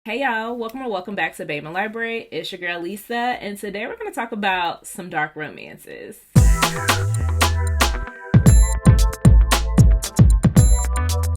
Hey y'all, welcome back to Babeinlibrary. It's your girl Lisa, and today we're going to talk about some dark romances.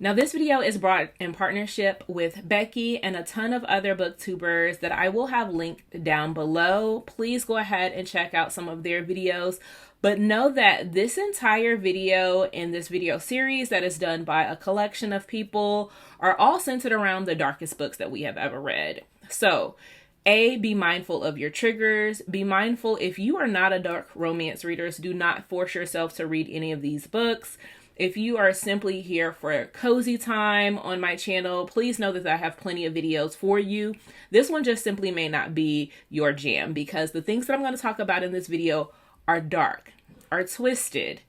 Now this video is brought in partnership with Beccie and a ton of other booktubers that I will have linked down below. Please go ahead and check out some of their videos. But know that this entire video and this video series that is done by a collection of people are all centered around the darkest books that we have ever read. So, be mindful of your triggers. Be mindful if you are not a dark romance reader, do not force yourself to read any of these books. If you are simply here for a cozy time on my channel, please know that I have plenty of videos for you. This one just simply may not be your jam because the things that I'm going to talk about in this video are dark, are twisted,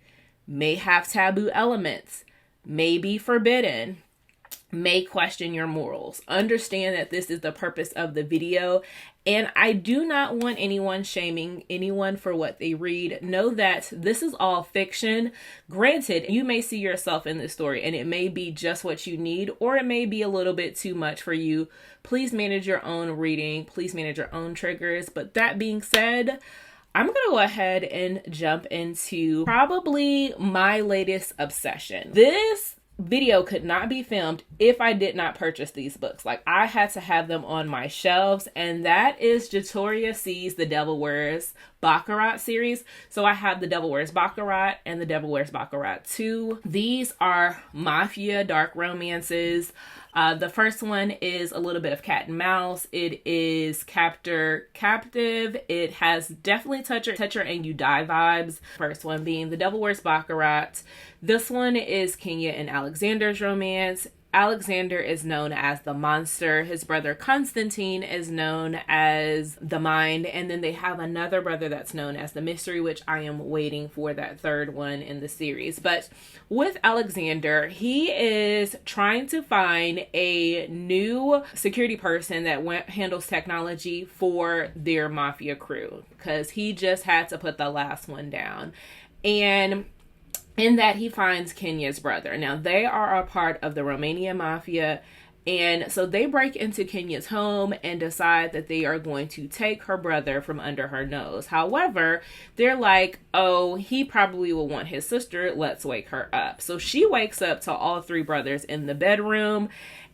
may have taboo elements, may be forbidden, may question your morals. Understand that this is the purpose of the video, and I do not want anyone shaming anyone for what they read. Know that this is all fiction. Granted, you may see yourself in this story, and it may be just what you need, or it may be a little bit too much for you. Please manage your own reading. Please manage your own triggers. But that being said, I'm going to go ahead and jump into probably my latest obsession. This video could not be filmed if I did not purchase these books. Like, I had to have them on my shelves, and that is Jatoria C's The Devil Wears Bakarat series. So I have The Devil Wears Bakarat and The Devil Wears Bakarat 2. These are mafia dark romances. The first one is a little bit of cat and mouse. It is captor captive. It has definitely toucher and you die vibes. First one being The Devil Wears Bakarat. This one is Kenya and Alexander's romance. Alexander is known as the monster. His brother Constantine is known as the mind. And then they have another brother that's known as the mystery, which I am waiting for that third one in the series. But with Alexander, he is trying to find a new security person that handles technology for their mafia crew, because he just had to put the last one down. And in that, he finds Kenya's brother. Now, they are a part of the Romanian mafia, and so they break into Kenya's home and decide that they are going to take her brother from under her nose. However, they're like, oh, he probably will want his sister. Let's wake her up. So she wakes up to all three brothers in the bedroom.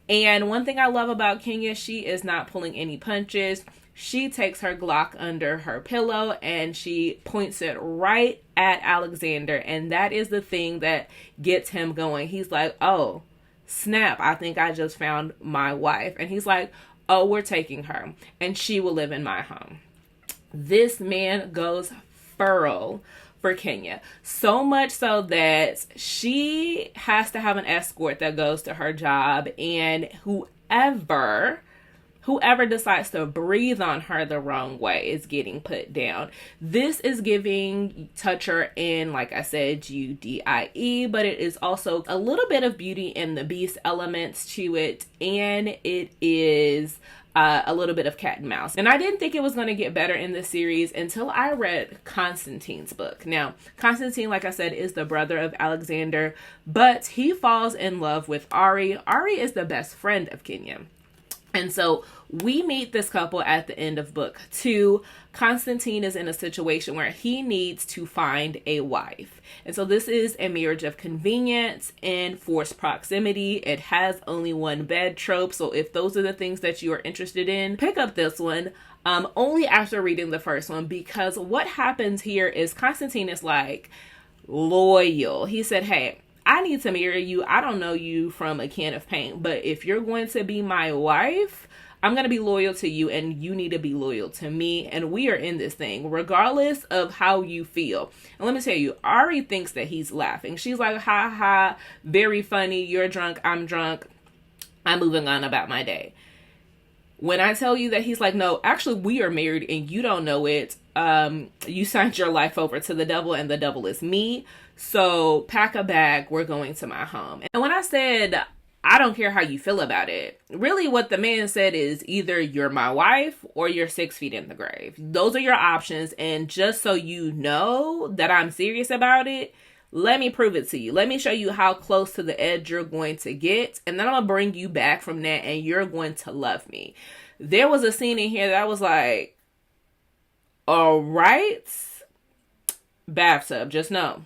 And one thing I love about Kenya, she is not pulling any punches. She takes her Glock under her pillow and she points it right at Alexander. And that is the thing that gets him going. He's like, oh, snap. I think I just found my wife. And he's like, oh, we're taking her and she will live in my home. This man goes feral for Kenya. So much so that she has to have an escort that goes to her job. And whoever decides to breathe on her the wrong way is getting put down. This is giving toucher and, like I said, UDIE, but it is also a little bit of Beauty and the Beast elements to it, and it is a little bit of cat and mouse. And I didn't think it was going to get better in the series until I read Constantine's book. Now, Constantine, like I said, is the brother of Alexander, but he falls in love with Ari. Ari is the best friend of Kenya. And so we meet this couple at the end of book 2. Constantine is in a situation where he needs to find a wife. And so this is a marriage of convenience and forced proximity. It has only one bed trope. So if those are the things that you are interested in, pick up this one only after reading the first one, because what happens here is Constantine is like loyal. He said, hey, I need to marry you. I don't know you from a can of paint, but if you're going to be my wife, I'm going to be loyal to you and you need to be loyal to me. And we are in this thing regardless of how you feel. And let me tell you, Ari thinks that he's laughing. She's like, ha ha, very funny. You're drunk. I'm drunk. I'm moving on about my day. When I tell you that he's like, no, actually we are married and you don't know it. You signed your life over to the devil and the devil is me. So pack a bag, we're going to my home. And when I said, I don't care how you feel about it, really what the man said is either you're my wife or you're 6 feet in the grave. Those are your options. And just so you know that I'm serious about it, Let me prove it to you. Let me show you how close to the edge you're going to get. And then I'm going to bring you back from that and you're going to love me. There was a scene in here that I was like, all right, bathtub, just know.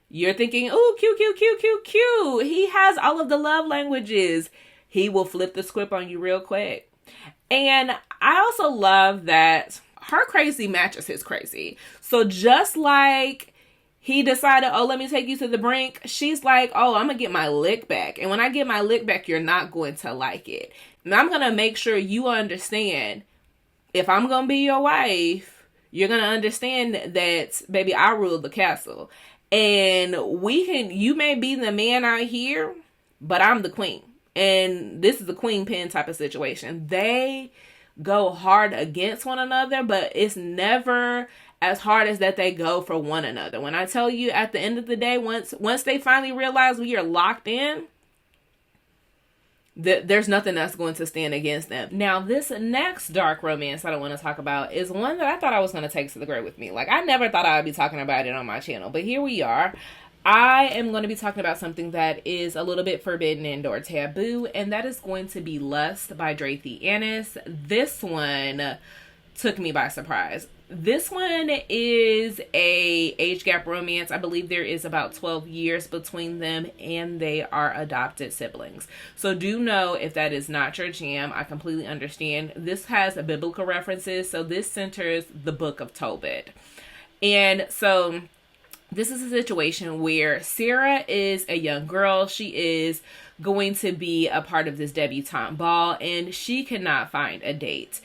You're thinking, oh, cute, cute, cute, cute, cute. He has all of the love languages. He will flip the script on you real quick. And I also love that her crazy matches his crazy. So just like he decided, oh, let me take you to the brink, she's like, oh, I'm going to get my lick back. And when I get my lick back, you're not going to like it. And I'm going to make sure you understand, if I'm going to be your wife, you're going to understand that, baby, I rule the castle. And you may be the man out here, but I'm the queen. And this is a queen pin type of situation. They go hard against one another, but it's never as hard as that they go for one another. When I tell you, at the end of the day, once they finally realize we are locked in, there's nothing that's going to stand against them. Now, this next dark romance that I want to talk about is one that I thought I was going to take to the grave with me. Like, I never thought I would be talking about it on my channel, but here we are. I am going to be talking about something that is a little bit forbidden and or taboo, and that is going to be Lust by Drathi Annis. This one took me by surprise. This one is a age gap romance. I believe there is about 12 years between them, and they are adopted siblings. So do know if that is not your jam. I completely understand. This has biblical references. So this centers the book of Tobit. And so this is a situation where Sarah is a young girl. She is going to be a part of this debutante ball, and she cannot find a date.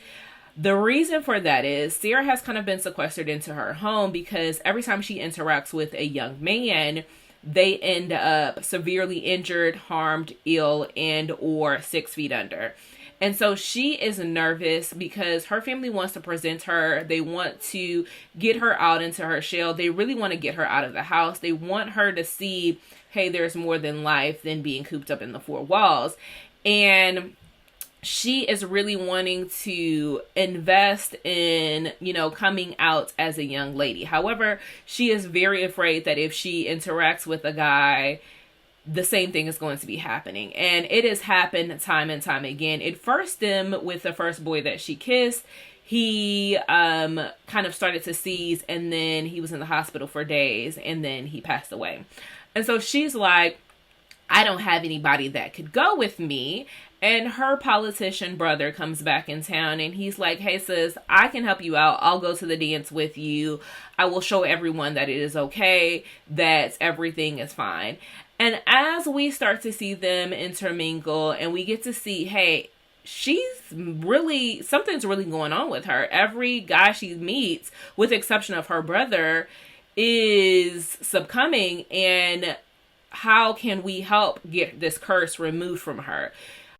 The reason for that is Sarah has kind of been sequestered into her home because every time she interacts with a young man, they end up severely injured, harmed, ill, and or 6 feet under. And so she is nervous because her family wants to present her. They want to get her out into her shell. They really want to get her out of the house. They want her to see, hey, there's more than life than being cooped up in the 4 walls. And she is really wanting to invest in, coming out as a young lady. However, she is very afraid that if she interacts with a guy, the same thing is going to be happening. And it has happened time and time again. It first stemmed with the first boy that she kissed. He kind of started to seize, and then he was in the hospital for days, and then he passed away. And so she's like, I don't have anybody that could go with me. And her politician brother comes back in town and he's like, hey sis, I can help you out. I'll go to the dance with you. I will show everyone that it is okay, that everything is fine. And as we start to see them intermingle and we get to see, hey, something's really going on with her. Every guy she meets, with the exception of her brother, is succumbing. And how can we help get this curse removed from her?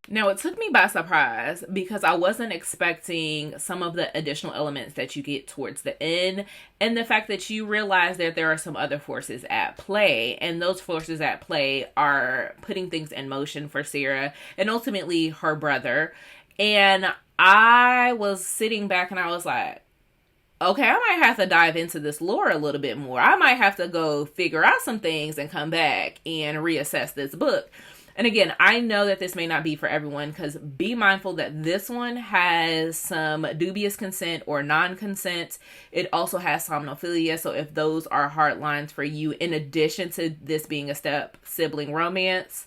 Now, it took me by surprise because I wasn't expecting some of the additional elements that you get towards the end, and the fact that you realize that there are some other forces at play, and those forces at play are putting things in motion for Sarah and ultimately her brother. And I was sitting back and I was like, okay, I might have to dive into this lore a little bit more. I might have to go figure out some things and come back and reassess this book. And again, I know that this may not be for everyone, because be mindful that this one has some dubious consent or non-consent. It also has somnophilia. So if those are hard lines for you, in addition to this being a step sibling romance,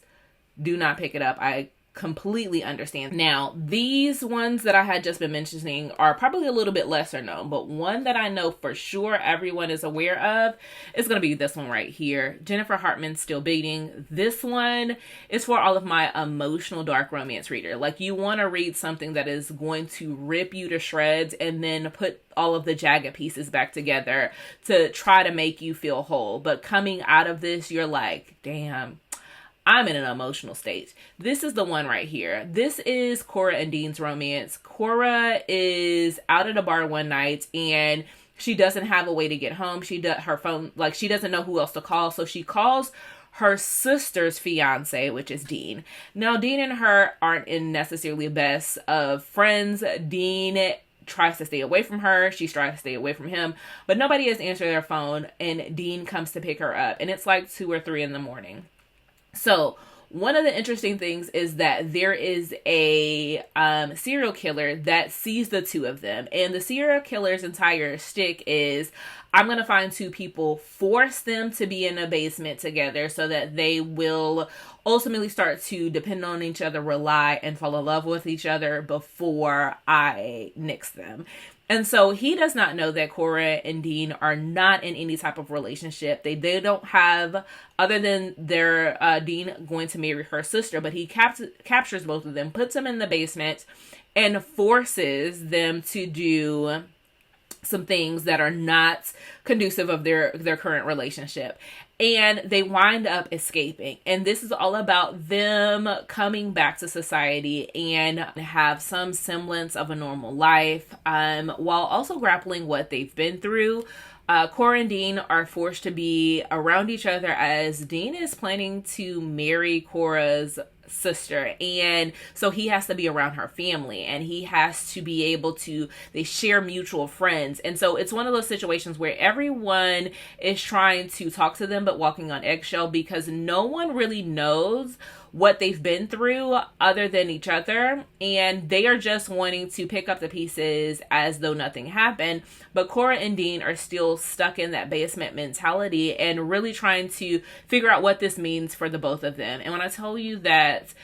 do not pick it up. I completely understand. Now, these ones that I had just been mentioning are probably a little bit lesser known, but one that I know for sure everyone is aware of is going to be this one right here. Jennifer Hartman's Still Beating. This one is for all of my emotional dark romance reader. Like, you want to read something that is going to rip you to shreds and then put all of the jagged pieces back together to try to make you feel whole. But coming out of this, you're like, damn, I'm in an emotional state. This is the one right here. This is Cora and Dean's romance. Cora is out at a bar one night and she doesn't have a way to get home. She doesn't know who else to call. So she calls her sister's fiance, which is Dean. Now, Dean and her aren't in necessarily the best of friends. Dean tries to stay away from her. She tries to stay away from him, but nobody has answered their phone, and Dean comes to pick her up, and it's like 2 or 3 in the morning. So one of the interesting things is that there is a serial killer that sees the two of them. And the serial killer's entire shtick is, I'm going to find 2 people, force them to be in a basement together so that they will ultimately start to depend on each other, rely, and fall in love with each other before I nix them. And so he does not know that Cora and Dean are not in any type of relationship. They don't have, other than their Dean going to marry her sister, but he captures both of them, puts them in the basement, and forces them to do some things that are not conducive of their current relationship. And they wind up escaping. And this is all about them coming back to society and have some semblance of a normal life, while also grappling what they've been through. Cora and Dean are forced to be around each other as Dean is planning to marry Cora's sister, and so he has to be around her family, and he has to be able to, they share mutual friends, and so it's one of those situations where everyone is trying to talk to them but walking on eggshell, because no one really knows what they've been through other than each other, and they are just wanting to pick up the pieces as though nothing happened. But Cora and Dean are still stuck in that basement mentality and really trying to figure out what this means for the both of them. And when I tell you that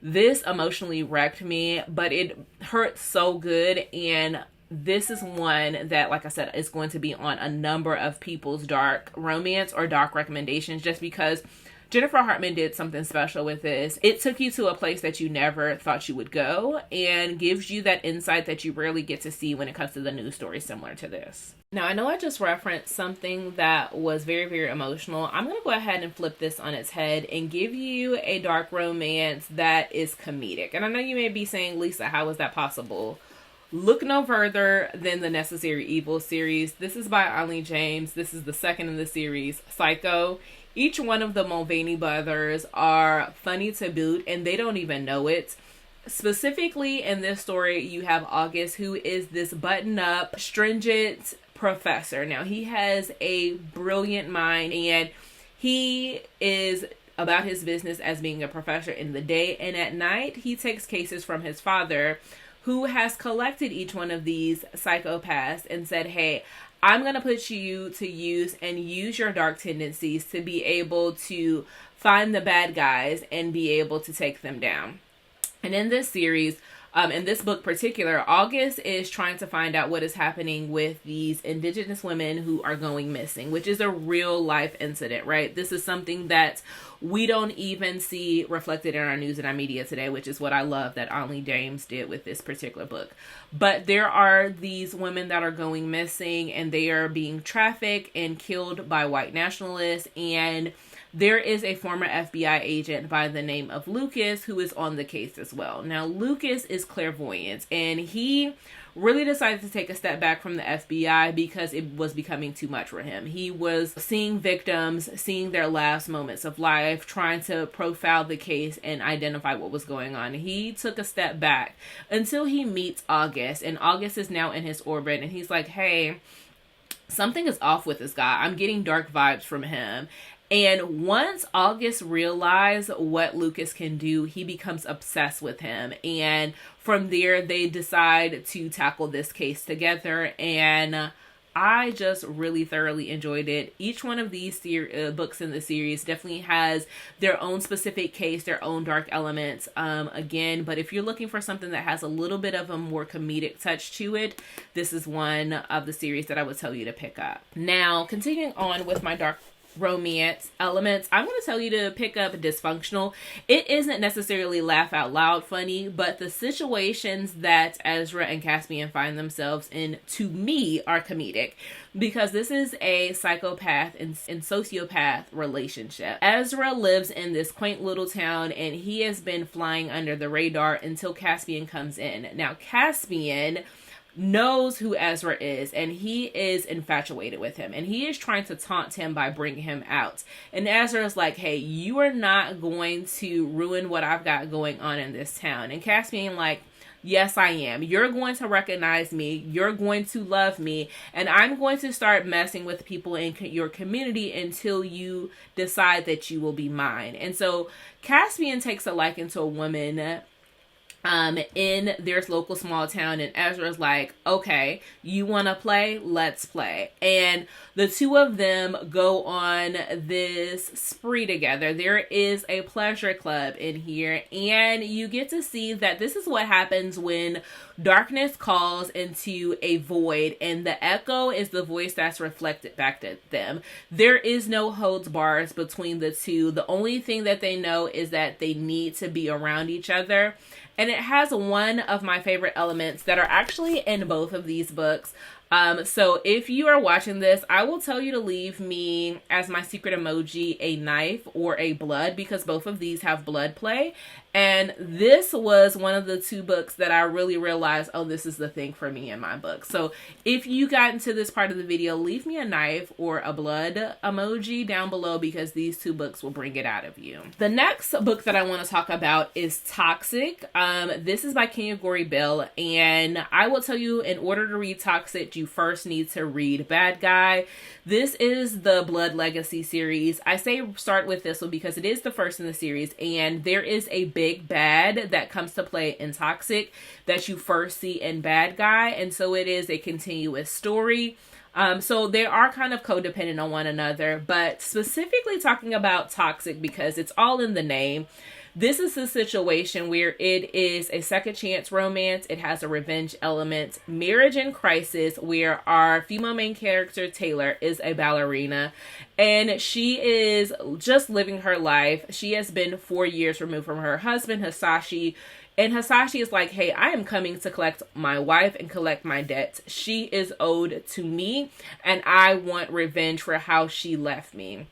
this emotionally wrecked me, but it hurt so good, and this is one that, like I said, is going to be on a number of people's dark romance or dark recommendations, just because Jennifer Hartman did something special with this. It took you to a place that you never thought you would go, and gives you that insight that you rarely get to see when it comes to the news stories similar to this. Now, I know I just referenced something that was very, very emotional. I'm going to go ahead and flip this on its head and give you a dark romance that is comedic. And I know you may be saying, Lisa, how is that possible? Look no further than the Necessary Evil series. This is by Ollie James. This is the second in the series, Psycho. Each one of the Mulvaney brothers are funny to boot, and they don't even know it. Specifically in this story, you have August, who is this button-up, stringent professor. Now, he has a brilliant mind, and he is about his business as being a professor in the day, and at night, he takes cases from his father, who has collected each one of these psychopaths and said, hey, I'm going to put you to use and use your dark tendencies to be able to find the bad guys and be able to take them down. And in this series, in this book particular, August is trying to find out what is happening with these Indigenous women who are going missing, which is a real life incident, right? This is something that we don't even see reflected in our news and our media today, which is what I love that Ollie James did with this particular book. But there are these women that are going missing, and they are being trafficked and killed by white nationalists, and there is a former FBI agent by the name of Lucas who is on the case as well. Now, Lucas is clairvoyant, and he really decided to take a step back from the FBI because it was becoming too much for him. He was seeing victims, seeing their last moments of life, trying to profile the case and identify what was going on. He took a step back until he meets August, and August is now in his orbit, and he's like, hey, something is off with this guy. I'm getting dark vibes from him. And once August realized what Lucas can do, he becomes obsessed with him. And from there, they decide to tackle this case together. And I just really thoroughly enjoyed it. Each one of these books in the series definitely has their own specific case, their own dark elements. Again, but if you're looking for something that has a little bit of a more comedic touch to it, this is one of the series that I would tell you to pick up. Now, continuing on with my dark romance elements, I'm going to tell you to pick up Dysfunctional. It isn't necessarily laugh out loud funny, but the situations that Ezra and Caspian find themselves in, to me, are comedic, because this is a psychopath and sociopath relationship. Ezra lives in this quaint little town, and he has been flying under the radar until Caspian comes in. Now, Caspian knows who Ezra is, and he is infatuated with him, and he is trying to taunt him by bringing him out. And Ezra is like, hey, you are not going to ruin what I've got going on in this town. And Caspian like, Yes, I am. You're going to recognize me. You're going to love me. And I'm going to start messing with people in your community until you decide that you will be mine. And so Caspian takes a liking to a woman in their local small town, and Ezra's like, okay, you want to play? Let's play. And the two of them go on this spree together. There is a pleasure club in here, and you get to see that this is what happens when darkness calls into a void, and the echo is the voice that's reflected back at them. There is no holds bars between the two. The only thing that they know is that they need to be around each other. And it has one of my favorite elements that are actually in both of these books. So if you are watching this, I will tell you to leave me as my secret emoji a knife or a blood, because both of these have blood play. And this was one of the two books that I really realized, oh, this is the thing for me in my book. So if you got into this part of the video, leave me a knife or a blood emoji down below, because these two books will bring it out of you. The next book that I want to talk about is Toxic. This is by Kenya Gory Bell, and I will tell you, in order to read Toxic, you first need to read Bad Guy. This is the Blood Legacy series. I say start with this one because it is the first in the series, and there is a big bad that comes to play in Toxic that you first see in Bad Guy, and so it is a continuous story. So they are kind of codependent on one another, but specifically talking about Toxic because it's all in the name. This is a situation where it is a second chance romance. It has a revenge element, marriage in crisis, where our female main character, Taylor, is a ballerina, and she is just living her life. She has been 4 years removed from her husband, Hisashi, and Hisashi is like, hey, I am coming to collect my wife and collect my debts. She is owed to me, and I want revenge for how she left me.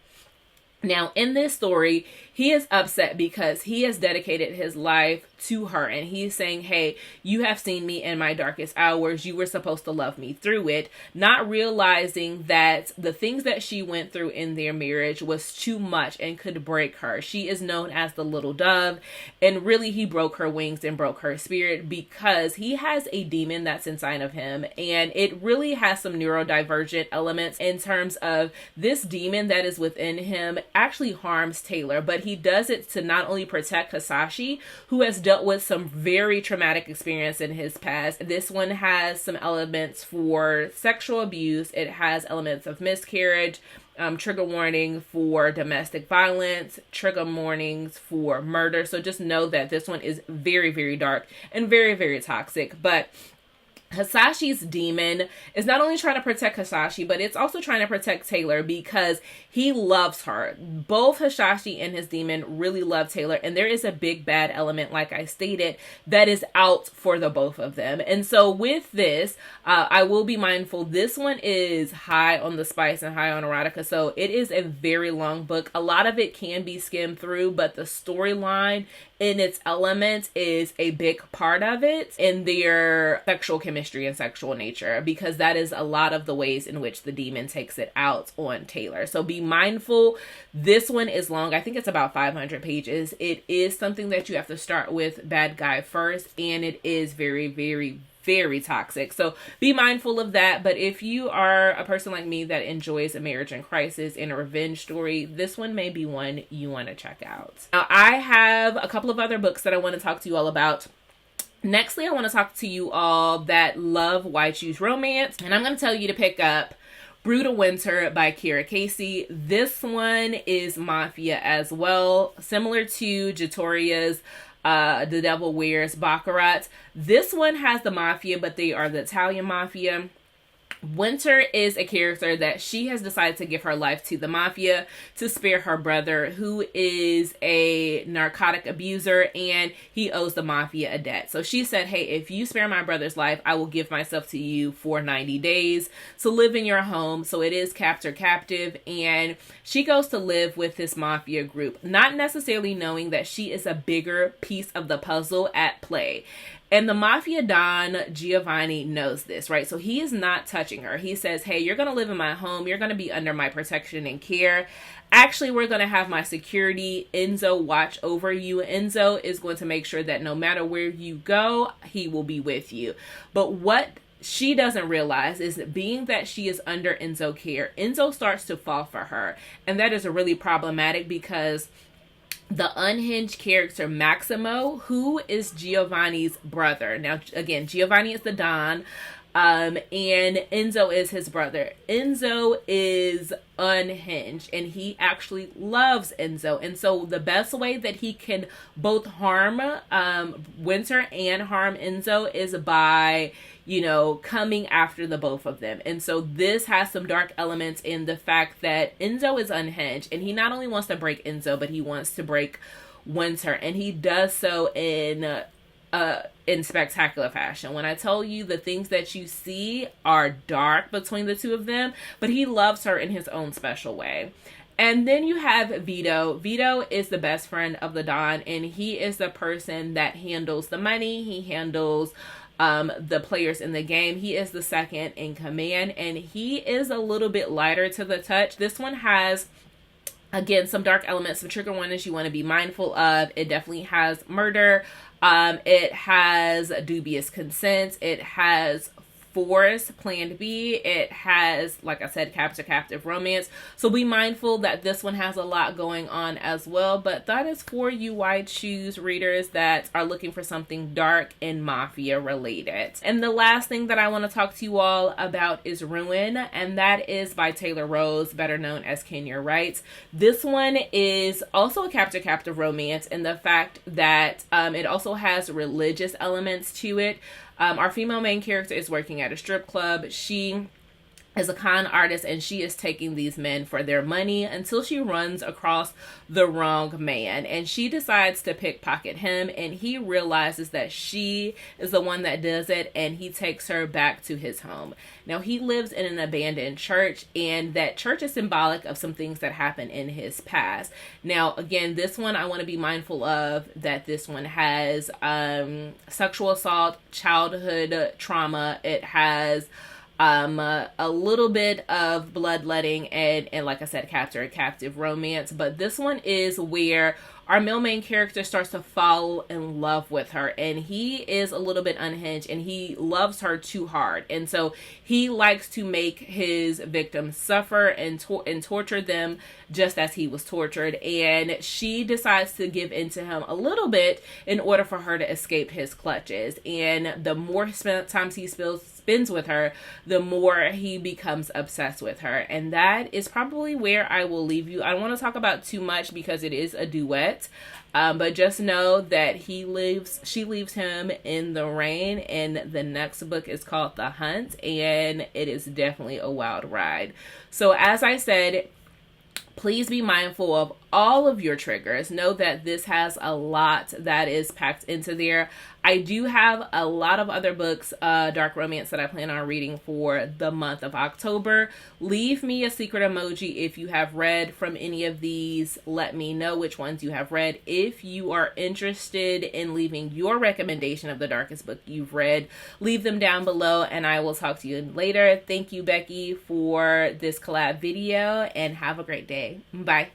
Now, in this story, he is upset because he has dedicated his life to her, and he's saying, hey, you have seen me in my darkest hours. You were supposed to love me through it, not realizing that the things that she went through in their marriage was too much and could break her. She is known as the little dove, and really he broke her wings and broke her spirit because he has a demon that's inside of him, and it really has some neurodivergent elements in terms of this demon that is within him actually harms Taylor, but he does it to not only protect Hisashi, who has dealt with some very traumatic experience in his past. This one has some elements for sexual abuse. It has elements of miscarriage, trigger warning for domestic violence, trigger warnings for murder. So just know that this one is very, very dark and very, very toxic. But Hisashi's demon is not only trying to protect Hisashi, but it's also trying to protect Taylor because he loves her. Both Hisashi and his demon really love Taylor, and there is a big bad element, like I stated, that is out for the both of them. And so with this, I will be mindful, this one is high on the spice and high on erotica, so it is a very long book. A lot of it can be skimmed through, but the storyline in its element is a big part of it in their sexual chemistry and sexual nature, because that is a lot of the ways in which the demon takes it out on Taylor. So be mindful. This one is long. I think it's about 500 pages. It is something that you have to start with Bad Guy first, and it is very, very, very toxic. So be mindful of that. But if you are a person like me that enjoys a marriage in crisis and a revenge story, this one may be one you want to check out. Now, I have a couple of other books that I want to talk to you all about. Nextly, I want to talk to you all that love Why Choose Romance, and I'm going to tell you to pick up Brut of Winter by Kira Casey. This one is mafia as well, similar to Jatoria's The Devil Wears Bakarat. This one has the mafia, but they are the Italian mafia. Winter is a character that she has decided to give her life to the mafia to spare her brother, who is a narcotic abuser, and he owes the mafia a debt. So she said, hey, if you spare my brother's life, I will give myself to you for 90 days to live in your home. So it is captive, and she goes to live with this mafia group, not necessarily knowing that she is a bigger piece of the puzzle at play. And the mafia don, Giovanni, knows this, right? So he is not touching her. He says, hey, you're going to live in my home. You're going to be under my protection and care. Actually, we're going to have my security, Enzo, watch over you. Enzo is going to make sure that no matter where you go, he will be with you. But what she doesn't realize is that being that she is under Enzo care, Enzo starts to fall for her. And that is really problematic because the unhinged character Maximo, who is Giovanni's brother. Now, again, Giovanni is the Don, and Enzo is his brother. Enzo is unhinged, and he actually loves Enzo. And so the best way that he can both harm Winter and harm Enzo is by, you know, coming after the both of them. And so this has some dark elements in the fact that Enzo is unhinged, and he not only wants to break Enzo, but he wants to break Winter, and he does so in spectacular fashion. When I tell you, the things that you see are dark between the two of them, but he loves her in his own special way. And then you have Vito. Vito is the best friend of the Don, and he is the person that handles the money. He handles the players in the game. He is the second in command, and he is a little bit lighter to the touch. This one has, again, some dark elements, some trigger warnings you want to be mindful of. It definitely has murder. It has dubious consent. It has force, plan B. It has, like I said, captive romance. So be mindful that this one has a lot going on as well. But that is for you Wide Shoes readers that are looking for something dark and mafia related. And the last thing that I want to talk to you all about is Ruin, and that is by Taylor Rose, better known as Kenya Wright. This one is also a captive romance in the fact that it also has religious elements to it. Our female main character is working at a strip club. She is a con artist, and she is taking these men for their money until she runs across the wrong man, and she decides to pickpocket him, and he realizes that she is the one that does it, and he takes her back to his home. Now, he lives in an abandoned church, and that church is symbolic of some things that happened in his past. Now, again, this one I want to be mindful of that this one has sexual assault, childhood trauma. It has a little bit of bloodletting and like I said, captive romance. But this one is where our male main character starts to fall in love with her, and he is a little bit unhinged, and he loves her too hard, and so he likes to make his victims suffer and torture them just as he was tortured. And she decides to give in to him a little bit in order for her to escape his clutches. And the more times he spends with her, the more he becomes obsessed with her. And that is probably where I will leave you. I don't want to talk about too much because it is a duet. But just know that she leaves him in the rain, and the next book is called The Hunt, and it is definitely a wild ride. So as I said, please be mindful of all of your triggers. Know that this has a lot that is packed into there. I do have a lot of other books, dark romance, that I plan on reading for the month of October. Leave me a secret emoji if you have read from any of these. Let me know which ones you have read. If you are interested in leaving your recommendation of the darkest book you've read, leave them down below, and I will talk to you later. Thank you, Beccie, for this collab video, and have a great day. Bye.